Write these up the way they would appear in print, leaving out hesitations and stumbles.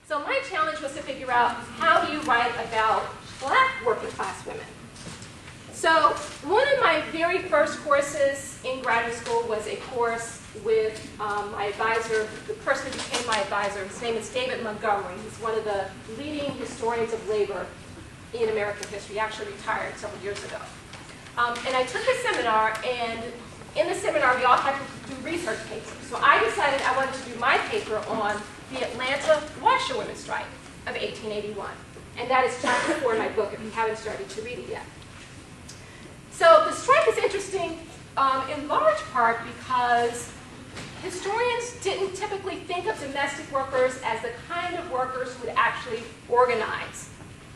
So my challenge was to figure out, how do you write about black working class women? So one of my very first courses in graduate school was a course with my advisor, the person who became my advisor. His name is David Montgomery. He's one of the leading historians of labor in American history. He actually retired several years ago. And I took his seminar, and in the seminar we all had to do research papers. So I decided I wanted to do my paper on the Atlanta washerwomen's strike of 1881. And that is chapter 4 in my book if you haven't started to read it yet. So the strike is interesting in large part because historians didn't typically think of domestic workers as the kind of workers who would actually organize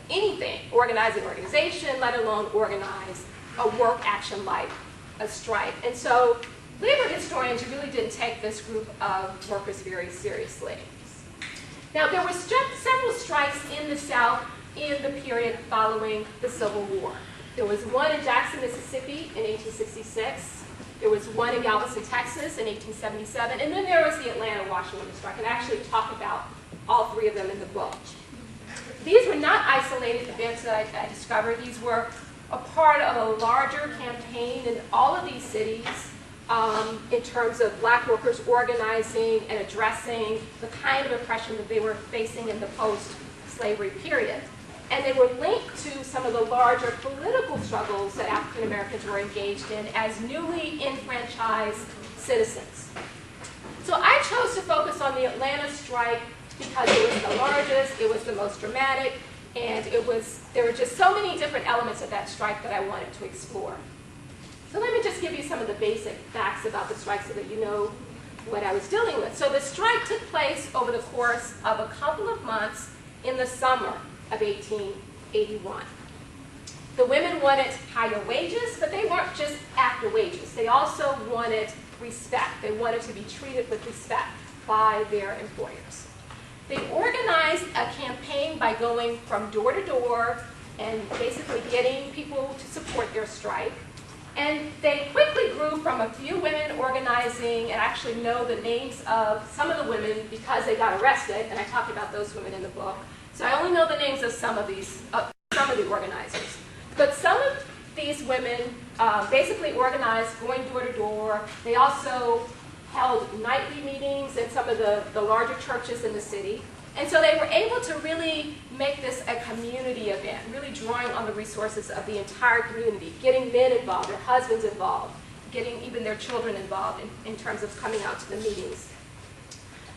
anything, organize an organization, let alone organize a work action like a strike. And so labor historians really didn't take this group of workers very seriously. Now, there were several strikes in the South in the period following the Civil War. There was one in Jackson, Mississippi in 1866. There was one in Galveston, Texas in 1877. And then there was the Atlanta washerwomen's strike. And I actually talk about all three of them in the book. These were not isolated events that I discovered. These were a part of a larger campaign in all of these cities in terms of black workers organizing and addressing the kind of oppression that they were facing in the post-slavery period. And they were linked to some of the larger political struggles that African Americans were engaged in as newly enfranchised citizens. So I chose to focus on the Atlanta strike because it was the largest, it was the most dramatic, and there were just so many different elements of that strike that I wanted to explore. So let me just give you some of the basic facts about the strike so that you know what I was dealing with. So the strike took place over the course of a couple of months in the summer of 1881. The women wanted higher wages, but they weren't just after wages. They also wanted respect. They wanted to be treated with respect by their employers. They organized a campaign by going from door to door and basically getting people to support their strike. And they quickly grew from a few women organizing, and I actually know the names of some of the women because they got arrested, and I talk about those women in the book. So I only know the names of some of the organizers. But some of these women basically organized going door to door. They also held nightly meetings in some of the larger churches in the city. And so they were able to really make this a community event, really drawing on the resources of the entire community, getting men involved, their husbands involved, getting even their children involved in terms of coming out to the meetings.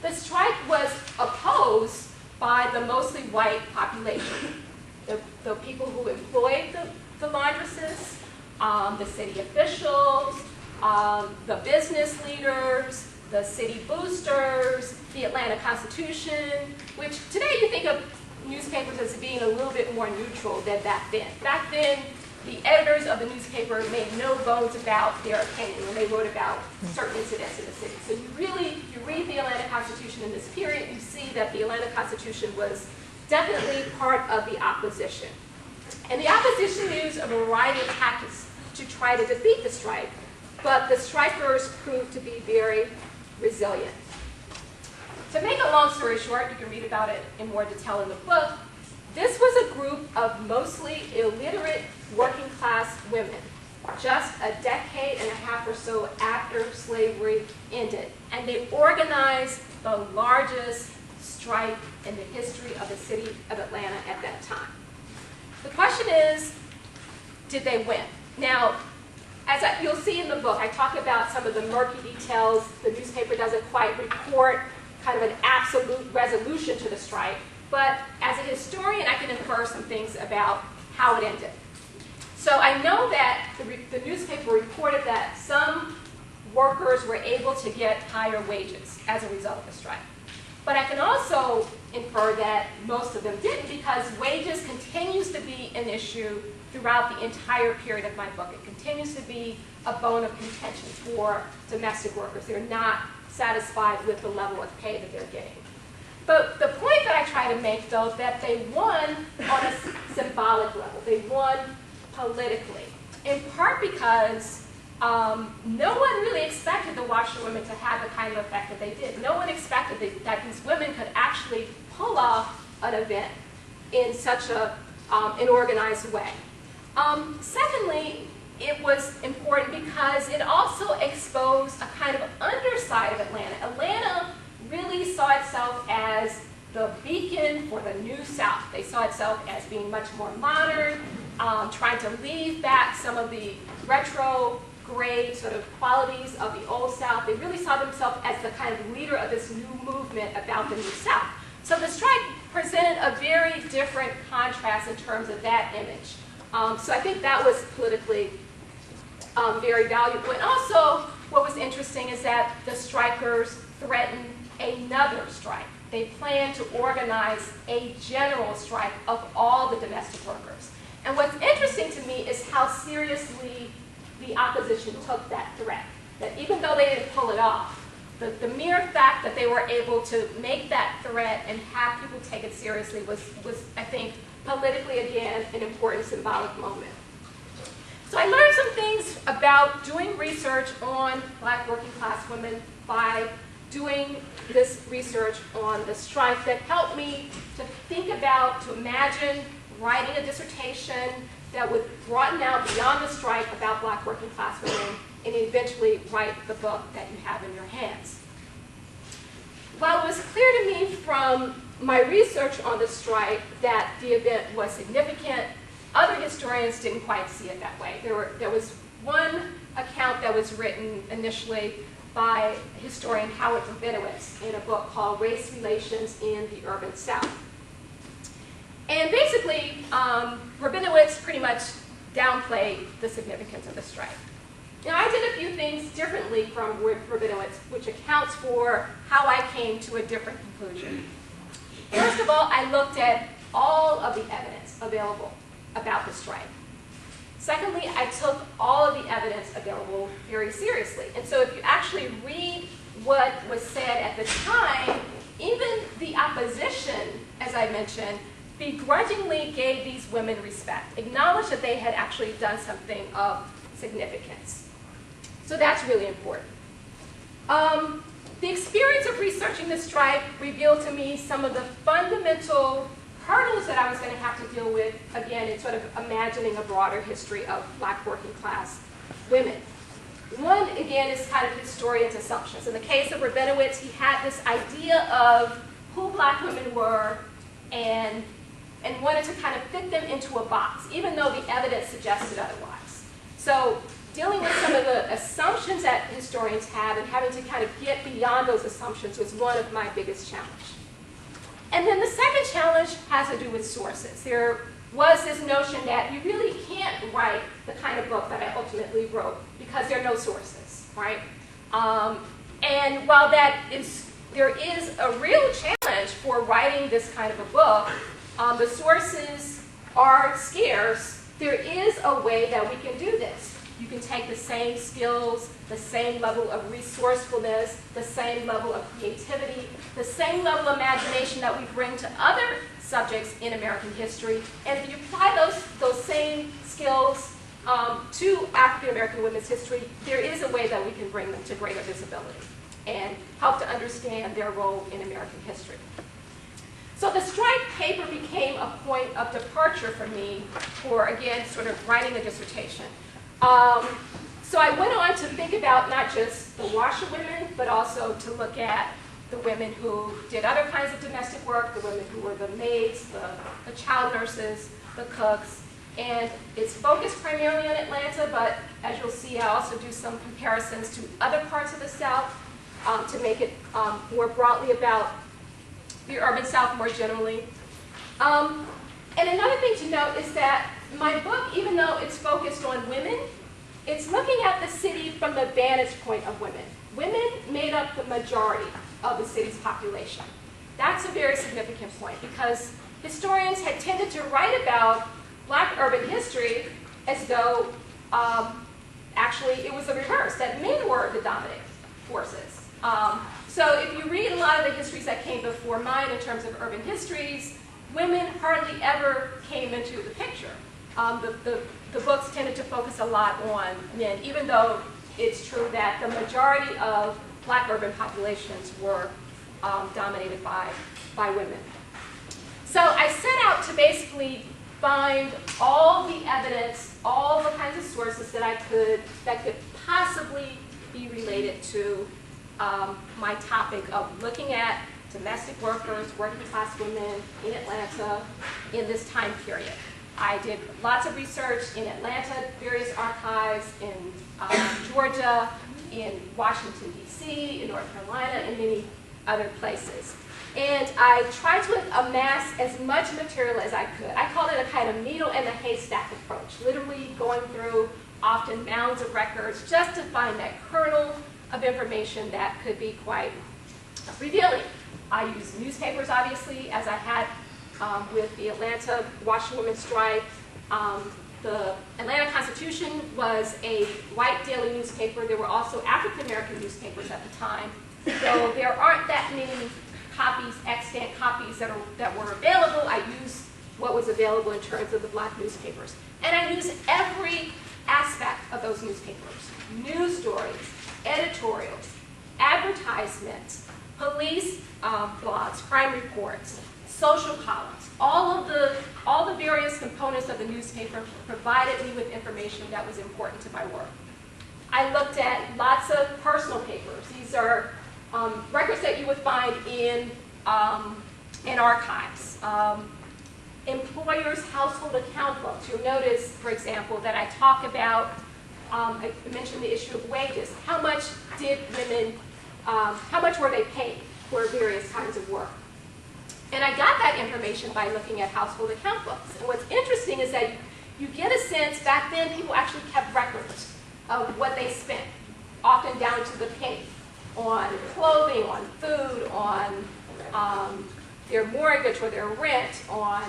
The strike was opposed by the mostly white population, the people who employed the laundresses, the city officials, the business leaders, the city boosters, the Atlanta Constitution, which today you think of newspapers as being a little bit more neutral than back then. Back then, the editors of the newspaper made no bones about their opinion when they wrote about certain incidents in the city. So you read the Atlanta Constitution in this period, you see that the Atlanta Constitution was definitely part of the opposition. And the opposition used a variety of tactics to try to defeat the strike, but the strikers proved to be very resilient. To make a long story short, you can read about it in more detail in the book, this was a group of mostly illiterate working class women, just a decade and a half or so after slavery ended. And they organized the largest strike in the history of the city of Atlanta at that time. The question is, did they win? Now, as you'll see in the book, I talk about some of the murky details. The newspaper doesn't quite report kind of an absolute resolution to the strike, but as a historian, I can infer some things about how it ended. So I know that the newspaper reported that some workers were able to get higher wages as a result of the strike. But I can also infer that most of them didn't, because wages continues to be an issue throughout the entire period of my book. It continues to be a bone of contention for domestic workers. They're not satisfied with the level of pay that they're getting. But the point that I try to make, though, is that they won on a symbolic level. They won politically, in part because no one really expected the washerwomen to have the kind of effect that they did. No one expected that these women could actually pull off an event in such an organized way. Secondly, it was important because it also exposed a kind of underside of Atlanta. Atlanta really saw itself as the beacon for the New South. They saw itself as being much more modern, trying to leave back some of the retrograde sort of qualities of the Old South. They really saw themselves as the kind of leader of this new movement about the New South. So the strike presented a very different contrast in terms of that image. So I think that was politically very valuable. And also, what was interesting is that the strikers threatened another strike. They planned to organize a general strike of all the domestic workers. And what's interesting to me is how seriously the opposition took that threat. That even though they didn't pull it off, the mere fact that they were able to make that threat and have people take it seriously was, I think, politically, again, an important symbolic moment. So I learned some things about doing research on Black working class women by doing this research on the strike that helped me to think about, to imagine writing a dissertation that would broaden out beyond the strike about Black working class women and eventually write the book that you have in your hands. While it was clear to me from my research on the strike that the event was significant, other historians didn't quite see it that way. There was one account that was written initially by historian Howard Rabinowitz in a book called Race Relations in the Urban South. And basically, Rabinowitz pretty much downplayed the significance of the strike. Now, I did a few things differently from Rabinowitz, which accounts for how I came to a different conclusion. First of all, I looked at all of the evidence available about the strike. Secondly, I took all of the evidence available very seriously. And so if you actually read what was said at the time, even the opposition, as I mentioned, begrudgingly gave these women respect, acknowledged that they had actually done something of significance. So that's really important. The experience of researching the strike revealed to me some of the fundamental hurdles that I was going to have to deal with, again, in sort of imagining a broader history of Black working class women. One, again, is kind of historians' assumptions. In the case of Rabinowitz, he had this idea of who Black women were and wanted to kind of fit them into a box, even though the evidence suggested otherwise. So dealing with some of the assumptions that historians have and having to kind of get beyond those assumptions was one of my biggest challenges. And then the second challenge has to do with sources. There was this notion that you really can't write the kind of book that I ultimately wrote because there are no sources, right? And while there is a real challenge for writing this kind of a book, the sources are scarce. There is a way that we can do this. You can take the same skills, the same level of resourcefulness, the same level of creativity, the same level of imagination that we bring to other subjects in American history, and if you apply those same skills to African American women's history, there is a way that we can bring them to greater visibility and help to understand their role in American history. So the strike paper became a point of departure for me for, again, sort of writing a dissertation. So I went on to think about not just the washerwomen, but also to look at the women who did other kinds of domestic work, the women who were the maids, the child nurses, the cooks. And it's focused primarily on Atlanta, but as you'll see, I also do some comparisons to other parts of the South to make it more broadly about the urban South more generally. And another thing to note is that my book, even though it's focused on women, it's looking at the city from the vantage point of women. Women made up the majority of the city's population. That's a very significant point because historians had tended to write about Black urban history as though actually it was the reverse, that men were the dominant forces. So if you read a lot of the histories that came before mine in terms of urban histories, women hardly ever came into the picture. The books tended to focus a lot on men, even though it's true that the majority of Black urban populations were dominated by women. So I set out to basically find all the evidence, all the kinds of sources that could possibly be related to my topic of looking at domestic workers, working class women in Atlanta in this time period. I did lots of research in Atlanta, various archives, in Georgia, in Washington, D.C., in North Carolina, and many other places. And I tried to amass as much material as I could. I called it a kind of needle in the haystack approach, literally going through often mounds of records just to find that kernel of information that could be quite revealing. I used newspapers, obviously, as I had with the Atlanta washerwomen's strike. The Atlanta Constitution was a white daily newspaper. There were also African-American newspapers at the time. So there aren't that many copies, extant copies that were available. I used what was available in terms of the black newspapers. And I used every aspect of those newspapers. News stories, editorials, advertisements, police blogs, crime reports, social columns. All the various components of the newspaper provided me with information that was important to my work. I looked at lots of personal papers. These are records that you would find in archives. Employers' household account books. You'll notice, for example, that I talk about, I mentioned the issue of wages. How much did women, how much were they paid for various kinds of work? And I got that information by looking at household account books. And what's interesting is that you get a sense, back then people actually kept records of what they spent, often down to the penny, on clothing, on food, on their mortgage or their rent, on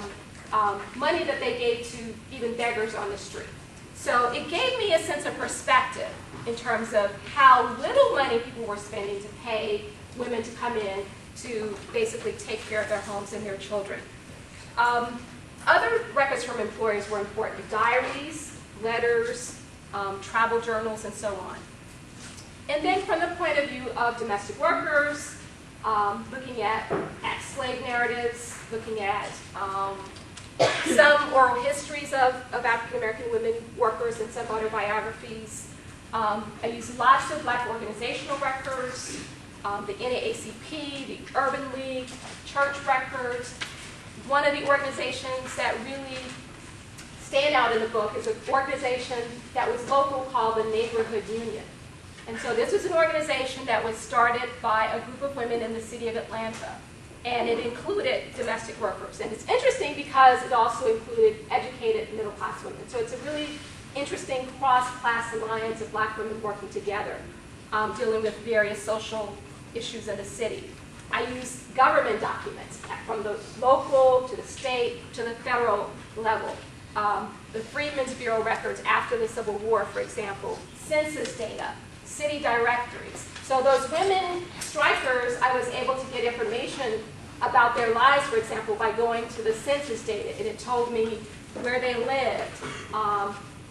money that they gave to even beggars on the street. So it gave me a sense of perspective in terms of how little money people were spending to pay women to come in to basically take care of their homes and their children. Other records from employers were important: diaries, letters, travel journals, and so on. And then from the point of view of domestic workers, looking at ex-slave narratives, looking at some oral histories of African-American women workers and some autobiographies. I used lots of black organizational records, the NAACP, the Urban League, church records. One of the organizations that really stand out in the book is an organization that was local called the Neighborhood Union. And so this was an organization that was started by a group of women in the city of Atlanta. And it included domestic workers. And it's interesting because it also included educated middle-class women. So it's a really interesting cross-class alliance of black women working together, dealing with various social issues in the city. I used government documents from the local to the state to the federal level. The Freedmen's Bureau records after the Civil War, for example, census data, city directories. So those women strikers, I was able to get information about their lives, for example, by going to the census data. And it told me where they lived,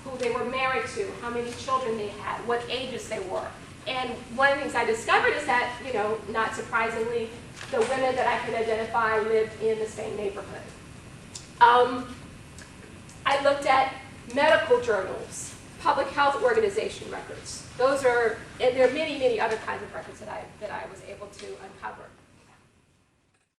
who they were married to, how many children they had, what ages they were. And one of the things I discovered is that, not surprisingly, the women that I could identify lived in the same neighborhood. I looked at medical journals, public health organization records. Those are, and there are many, many other kinds of records that I was able to uncover.